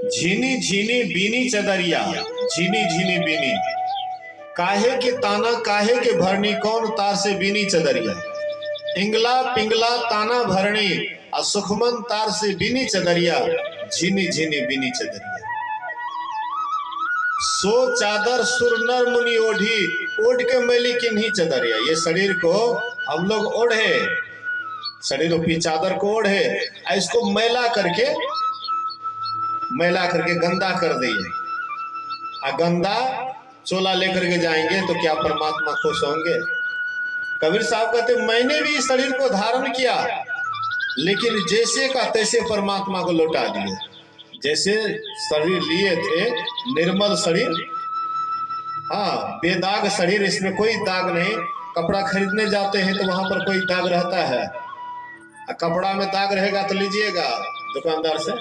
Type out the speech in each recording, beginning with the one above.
झीनी झीनी बीनी चदरिया, झीनी झीनी बीनी, काहे के ताना काहे के भरनी, कौन तार से बीनी चदरिया। इंगला पिंगला ताना भरनी, और सुखमन तार से बीनी चदरिया, झीनी झीनी बीनी चदरिया। सो चादर सुर नर मुनि ओढ़ी, ओढ़ के मैली किन्हीं चदरिया। ये शरीर को हम लोग ओढ़े, शरीर रूपी चादर को ओढ़े, इसको मैला करके गंदा कर दिए। गंदा चोला लेकर के जाएंगे तो क्या परमात्मा खुश होंगे? कबीर साहब कहते मैंने भी इस शरीर को धारण किया, लेकिन जैसे का तैसे परमात्मा को लौटा दिए। जैसे शरीर लिए थे, निर्मल शरीर, हाँ बेदाग शरीर, इसमें कोई दाग नहीं। कपड़ा खरीदने जाते हैं तो वहां पर कोई दाग रहता है, कपड़ा में दाग रहेगा तो लीजिएगा दुकानदार से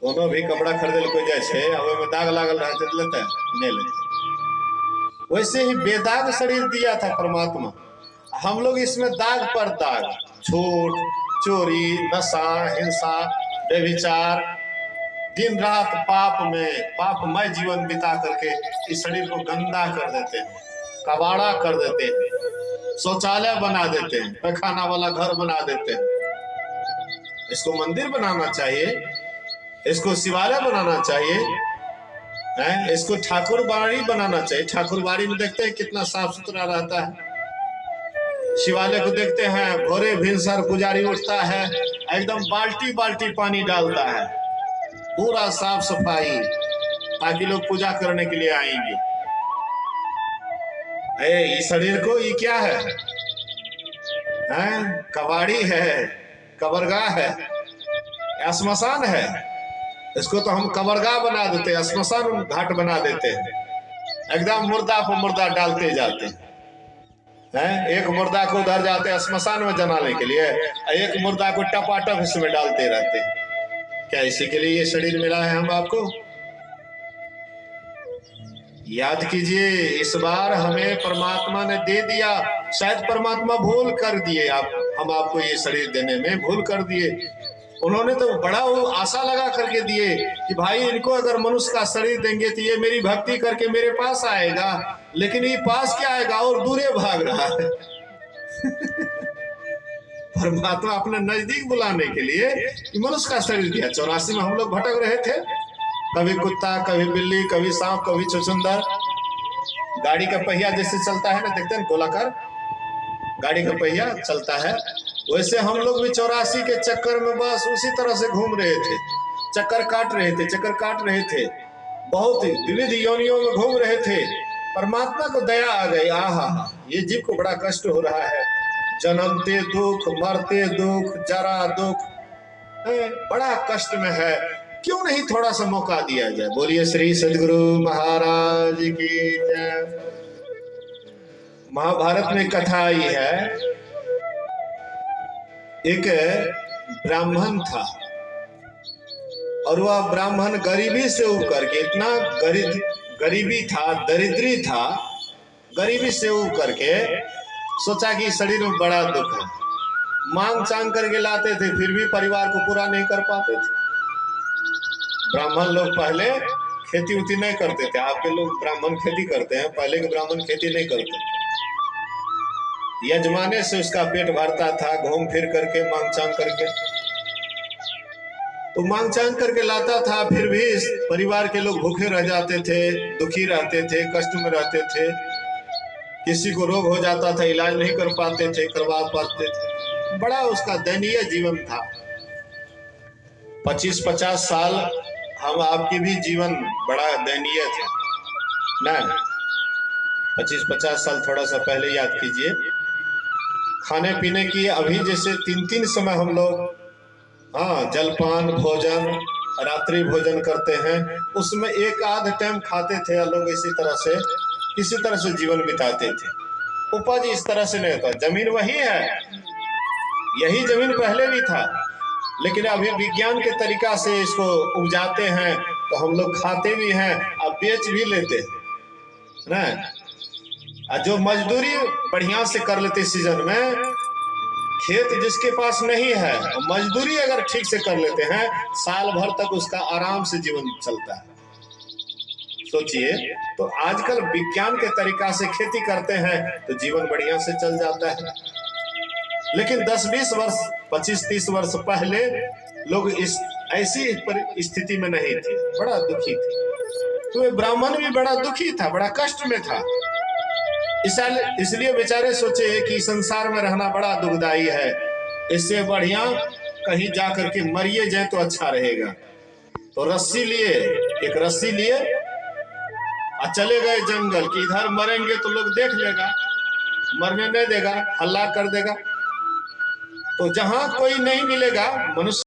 कोनो भी कपड़ा खरीदे कोई जाए में दाग लागल रहते तो लेते नहीं लेते। वैसे ही बेदाग शरीर दिया था परमात्मा, हम लोग इसमें दाग पर दाग, झूठ, चोरी, नशा, हिंसा, व्यभिचार, दिन रात पापमय जीवन बिता करके इस शरीर को गंदा कर देते हैं, कबाड़ा कर देते हैं, शौचालय बना देते हैं, पैखाना वाला घर बना देते हैं। इसको मंदिर बनाना चाहिए, इसको शिवालय बनाना चाहिए, इसको ठाकुर बाड़ी बनाना चाहिए। ठाकुर बाड़ी में देखते हैं कितना साफ सुथरा रहता है। शिवालय को देखते हैं, भोरे भिनसर पुजारी उठता है, एकदम बाल्टी बाल्टी पानी डालता है, पूरा साफ सफाई, ताकि लोग पूजा करने के लिए आएंगे। इस शरीर को ये क्या है? कबाड़ी है, कबरगाह है, श्मशान है। इसको तो हम कबरगाह बना देते हैं, श्मशान घाट बना देते हैं, एकदम मुर्दा पर मुर्दा डालते जाते हैं। एक मुर्दा को उधर जाते हैं श्मशान में जलाने के लिए, एक मुर्दा को टपाटप इसमें डालते रहते हैं। क्या इसी के लिए ये शरीर मिला है हम आपको? याद कीजिए, इस बार हमें परमात्मा ने दे दिया, शायद परमात्मा भूल कर दिए, हम आपको ये शरीर देने में भूल कर दिए। उन्होंने तो बड़ा आशा लगा करके दिए कि भाई इनको अगर मनुष्य का शरीर देंगे तो ये मेरी भक्ति करके मेरे पास आएगा, लेकिन ये पास क्या आएगा और दूरे भाग रहा है। परमात्मा अपने नजदीक बुलाने के लिए मनुष्य का शरीर दिया। 84 में हम लोग भटक रहे थे, कभी कुत्ता, कभी बिल्ली, कभी सांप, कभी छुछुंदर। गाड़ी का पहिया जैसे चलता है ना, देखते हैं गोलाकार गाड़ी का पहिया चलता है, वैसे हम लोग भी 84 के चक्कर में बस उसी तरह से घूम रहे थे, चक्कर काट रहे थे, बहुत विविध योनियों में घूम रहे थे। परमात्मा को दया आ गई, आहा ये जीव को बड़ा कष्ट हो रहा है, जन्मते दुख, मरते दुख, जरा दुख, बड़ा कष्ट में है, क्यों नहीं थोड़ा सा मौका दिया जाए। बोलिए श्री सद्गुरु महाराज की जय। महाभारत में कथा आई है, एक ब्राह्मण था और वह ब्राह्मण गरीबी से उकर के, इतना गरीबी था, दरिद्री था, गरीबी से उकर के सोचा कि शरीर में बड़ा दुख है, मांग चांग करके लाते थे, फिर भी परिवार को पूरा नहीं कर पाते थे। ब्राह्मण लोग पहले खेती उती नहीं करते थे, आपके लोग ब्राह्मण खेती करते हैं, पहले के ब्राह्मण खेती नहीं करते। यजमाने से उसका पेट भरता था, घूम फिर करके मांग चांग करके, तो मांग चांग करके लाता था, फिर भी परिवार के लोग भूखे रह जाते थे, दुखी रहते थे, कष्ट में रहते थे। किसी को रोग हो जाता था, इलाज नहीं करवा पाते थे, बड़ा उसका दयनीय जीवन था। 25-50 साल हम आपके भी जीवन बड़ा दयनीय था ना। 25-50 साल थोड़ा सा पहले याद कीजिए, खाने पीने की अभी जैसे 3-3 समय हम लोग, हाँ जलपान भोजन, रात्रि भोजन करते हैं, उसमें एक आध टाइम खाते थे लोग, इसी तरह से किसी तरह से जीवन बिताते थे। उपज इस तरह से नहीं होता, जमीन वही है, यही जमीन पहले भी था, लेकिन अभी विज्ञान के तरीका से इसको उपजाते हैं, तो हम लोग खाते भी हैं और बेच भी लेते हैं ना। जो मजदूरी बढ़िया से कर लेते सीजन में, खेत जिसके पास नहीं है, मजदूरी अगर ठीक से कर लेते हैं, साल भर तक उसका आराम से जीवन चलता है। सोचिए, तो आजकल विज्ञान के तरीका से खेती करते हैं तो जीवन बढ़िया से चल जाता है। लेकिन 10-20 वर्ष, 25-30 वर्ष पहले लोग इस ऐसी स्थिति में नहीं थे, बड़ा दुखी थे। तो ये ब्राह्मण भी बड़ा दुखी था, बड़ा कष्ट में था। इसलिए बेचारे सोचे कि संसार में रहना बड़ा दुखदाई है, इससे बढ़िया कहीं जा करके मरिए जाए तो अच्छा रहेगा। तो रस्सी लिए, एक रस्सी लिए और चले गए जंगल कि इधर मरेंगे तो लोग देख लेगा, मरने नहीं देगा, हल्ला कर देगा। तो जहां कोई नहीं मिलेगा, मनुष्य